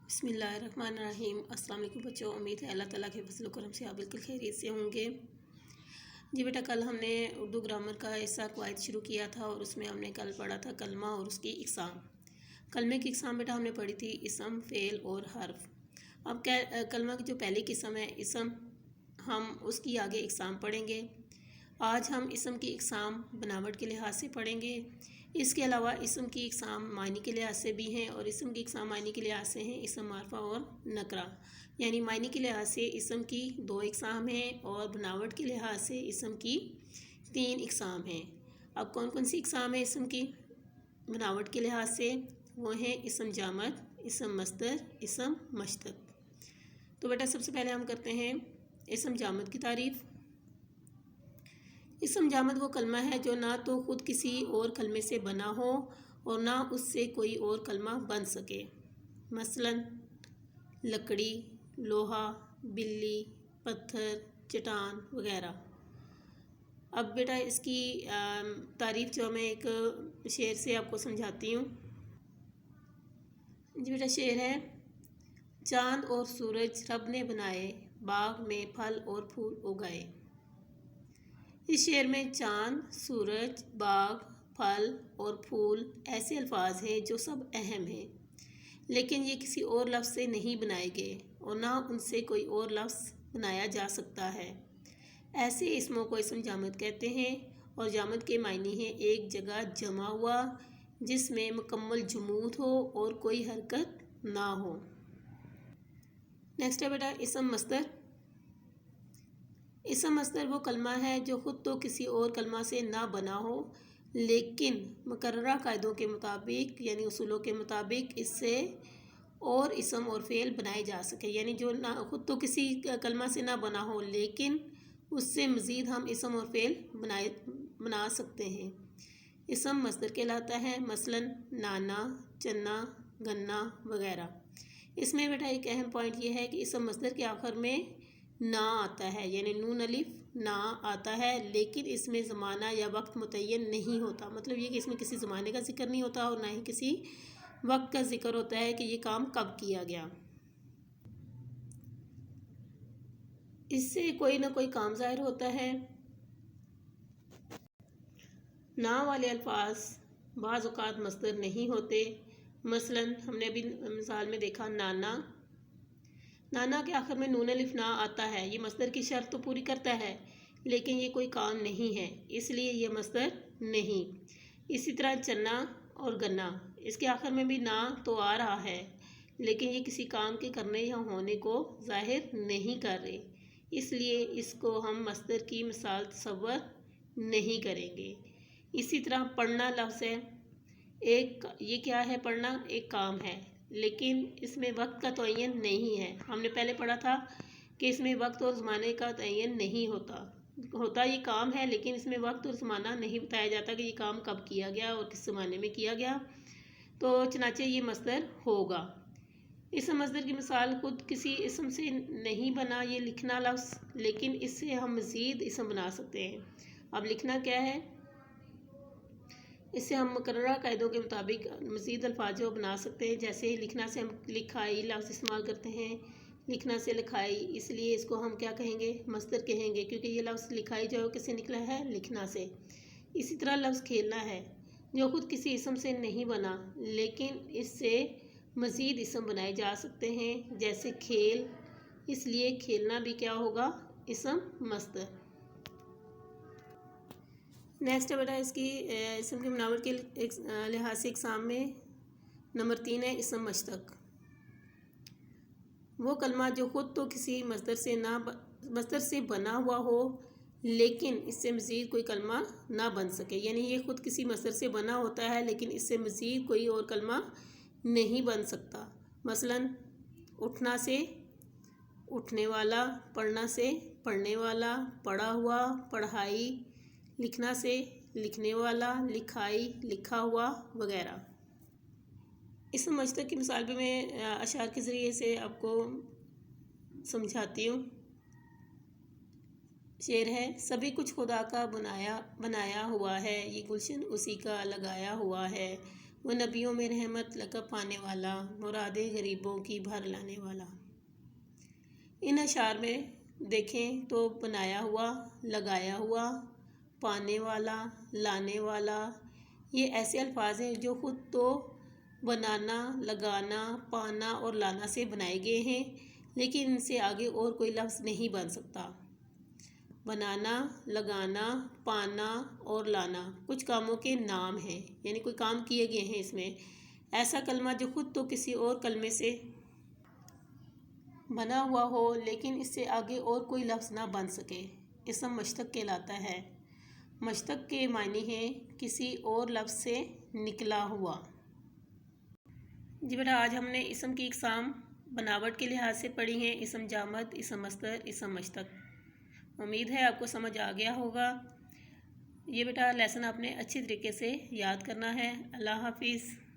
بسم اللہ الرحمن الرحیم۔ السلام علیکم بچوں، امید ہے اللہ تعالیٰ کے فضل و کرم سے آپ بالکل خیریت سے ہوں گے۔ جی بیٹا، کل ہم نے اردو گرامر کا حصہ قواعد شروع کیا تھا اور اس میں ہم نے کل پڑھا تھا کلمہ اور اس کی اقسام۔ کلمے کی اقسام بیٹا ہم نے پڑھی تھی اسم، فعل اور حرف۔ اب کلمہ کی جو پہلی قسم ہے اسم، ہم اس کی آگے اقسام پڑھیں گے۔ آج ہم اسم کی اقسام بناوٹ کے لحاظ سے پڑھیں گے۔ اس کے علاوہ اسم کی اقسام معنی کے لحاظ سے بھی ہیں، اور اسم کی اقسام معنی کے لحاظ سے ہیں اسم معرفہ اور نکرہ۔ یعنی معنی کے لحاظ سے اسم کی 2 اقسام ہیں اور بناوٹ کے لحاظ سے اسم کی 3 اقسام ہیں۔ اب کون کون سی اقسام ہیں اسم کی بناوٹ کے لحاظ سے؟ وہ ہیں اسم جامد، اسم مصدر، اسم مشتق۔ تو بیٹا سب سے پہلے ہم کرتے ہیں اسم جامد کی تعریف۔ اسم جامد وہ کلمہ ہے جو نہ تو خود کسی اور کلمے سے بنا ہو اور نہ اس سے کوئی اور کلمہ بن سکے، مثلا لکڑی، لوہا، بلی، پتھر، چٹان وغیرہ۔ اب بیٹا اس کی تعریف جو میں ایک شعر سے آپ کو سمجھاتی ہوں۔ جی بیٹا شعر ہے: چاند اور سورج رب نے بنائے، باغ میں پھل اور پھول اگائے۔ اس شعر میں چاند، سورج، باغ، پھل اور پھول ایسے الفاظ ہیں جو سب اہم ہیں، لیکن یہ کسی اور لفظ سے نہیں بنائے گئے اور نہ ان سے کوئی اور لفظ بنایا جا سکتا ہے۔ ایسے اسموں کو اسم جامد کہتے ہیں، اور جامد کے معنی ہیں ایک جگہ جمع ہوا جس میں مکمل جمود ہو اور کوئی حرکت نہ ہو۔ نیکسٹ ہے بیٹا اسم مصدر۔ اسم مصدر وہ کلمہ ہے جو خود تو کسی اور کلمہ سے نہ بنا ہو، لیکن مقررہ قاعدوں کے مطابق یعنی اصولوں کے مطابق اس سے اور اسم اور فعل بنائے جا سکے۔ یعنی جو خود تو کسی کلمہ سے نہ بنا ہو لیکن اس سے مزید ہم اسم اور فعل بنا سکتے ہیں، اسم مصدر کہلاتا ہے۔ مثلا نانا، چنا، گنا وغیرہ۔ اس میں بیٹا ایک اہم پوائنٹ یہ ہے کہ اسم مصدر کے آخر میں نا آتا ہے، یعنی نون الف نا آتا ہے، لیکن اس میں زمانہ یا وقت متعین نہیں ہوتا۔ مطلب یہ کہ اس میں کسی زمانے کا ذکر نہیں ہوتا اور نہ ہی کسی وقت کا ذکر ہوتا ہے کہ یہ کام کب کیا گیا۔ اس سے کوئی نہ کوئی کام ظاہر ہوتا ہے۔ نا والے الفاظ بعض اوقات مصدر نہیں ہوتے۔ مثلا ہم نے ابھی مثال میں دیکھا نانا، نانا کے آخر میں نون الف نا آتا ہے، یہ مصدر کی شرط تو پوری کرتا ہے لیکن یہ کوئی کام نہیں ہے، اس لیے یہ مصدر نہیں۔ اسی طرح چنا اور گنا، اس کے آخر میں بھی نا تو آ رہا ہے لیکن یہ کسی کام کے کرنے یا ہونے کو ظاہر نہیں کر رہے، اس لیے اس کو ہم مصدر کی مثال تصور نہیں کریں گے۔ اسی طرح پڑھنا لفظ ہے، یہ کیا ہے؟ پڑھنا ایک کام ہے لیکن اس میں وقت کا تعین نہیں ہے۔ ہم نے پہلے پڑھا تھا کہ اس میں وقت اور زمانے کا تعین نہیں ہوتا یہ کام ہے لیکن اس میں وقت اور زمانہ نہیں بتایا جاتا کہ یہ کام کب کیا گیا اور کس زمانے میں کیا گیا، تو چنانچہ یہ مصدر ہوگا۔ اسم مصدر کی مثال خود کسی اسم سے نہیں بنا یہ لکھنا لفظ، لیکن اس سے ہم مزید اسم بنا سکتے ہیں۔ اب لکھنا کیا ہے؟ اس سے ہم مقررہ قاعدوں کے مطابق مزید الفاظ جو بنا سکتے ہیں، جیسے لکھنا سے ہم لکھائی لفظ استعمال کرتے ہیں، لکھنا سے لکھائی، اس لیے اس کو ہم کیا کہیں گے؟ مصدر کہیں گے، کیونکہ یہ لفظ لکھائی جو کس سے نکلا ہے؟ لکھنا سے۔ اسی طرح لفظ کھیلنا ہے جو خود کسی اسم سے نہیں بنا لیکن اس سے مزید اسم بنائے جا سکتے ہیں، جیسے کھیل، اس لیے کھیلنا بھی کیا ہوگا؟ اسم مصدر۔ نیکسٹ ہے بیٹا اس کی اسم کی بناوٹ کے لحاظ سے اقسام میں نمبر 3 ہے اسم مشتق۔ وہ کلمہ جو خود تو کسی مصدر سے بنا ہوا ہو لیکن اس سے مزید کوئی کلمہ نہ بن سکے، یعنی یہ خود کسی مصدر سے بنا ہوتا ہے لیکن اس سے مزید کوئی اور کلمہ نہیں بن سکتا۔ مثلا اٹھنا سے اٹھنے والا، پڑھنا سے پڑھنے والا، پڑھا ہوا، پڑھائی، لکھنا سے لکھنے والا، لکھائی، لکھا ہوا وغیرہ۔ اسم مشتق کی مثال بھی میں اشعار کے ذریعے سے آپ کو سمجھاتی ہوں۔ شعر ہے: سبھی کچھ خدا کا بنایا ہوا ہے، یہ گلشن اسی کا لگایا ہوا ہے، وہ نبیوں میں رحمت لقب پانے والا، مرادیں غریبوں کی بھر لانے والا۔ ان اشعار میں دیکھیں تو بنایا ہوا، لگایا ہوا، پانے والا، لانے والا، یہ ایسے الفاظ ہیں جو خود تو بنانا، لگانا، پانا اور لانا سے بنائے گئے ہیں، لیکن ان سے آگے اور کوئی لفظ نہیں بن سکتا۔ بنانا، لگانا، پانا اور لانا کچھ کاموں کے نام ہیں، یعنی کوئی کام کیے گئے ہیں اس میں۔ ایسا کلمہ جو خود تو کسی اور کلمے سے بنا ہوا ہو لیکن اس سے آگے اور کوئی لفظ نہ بن سکے، اسم مشتق کہلاتا ہے۔ مشتق کے معنی ہیں کسی اور لفظ سے نکلا ہوا۔ جی بیٹا، آج ہم نے اسم کی اقسام بناوٹ کے لحاظ سے پڑھی ہیں، اسم جامد، اسم مصدر، اسم مشتق۔ امید ہے آپ کو سمجھ آ گیا ہوگا۔ یہ بیٹا لیسن آپ نے اچھی طریقے سے یاد کرنا ہے۔ اللہ حافظ۔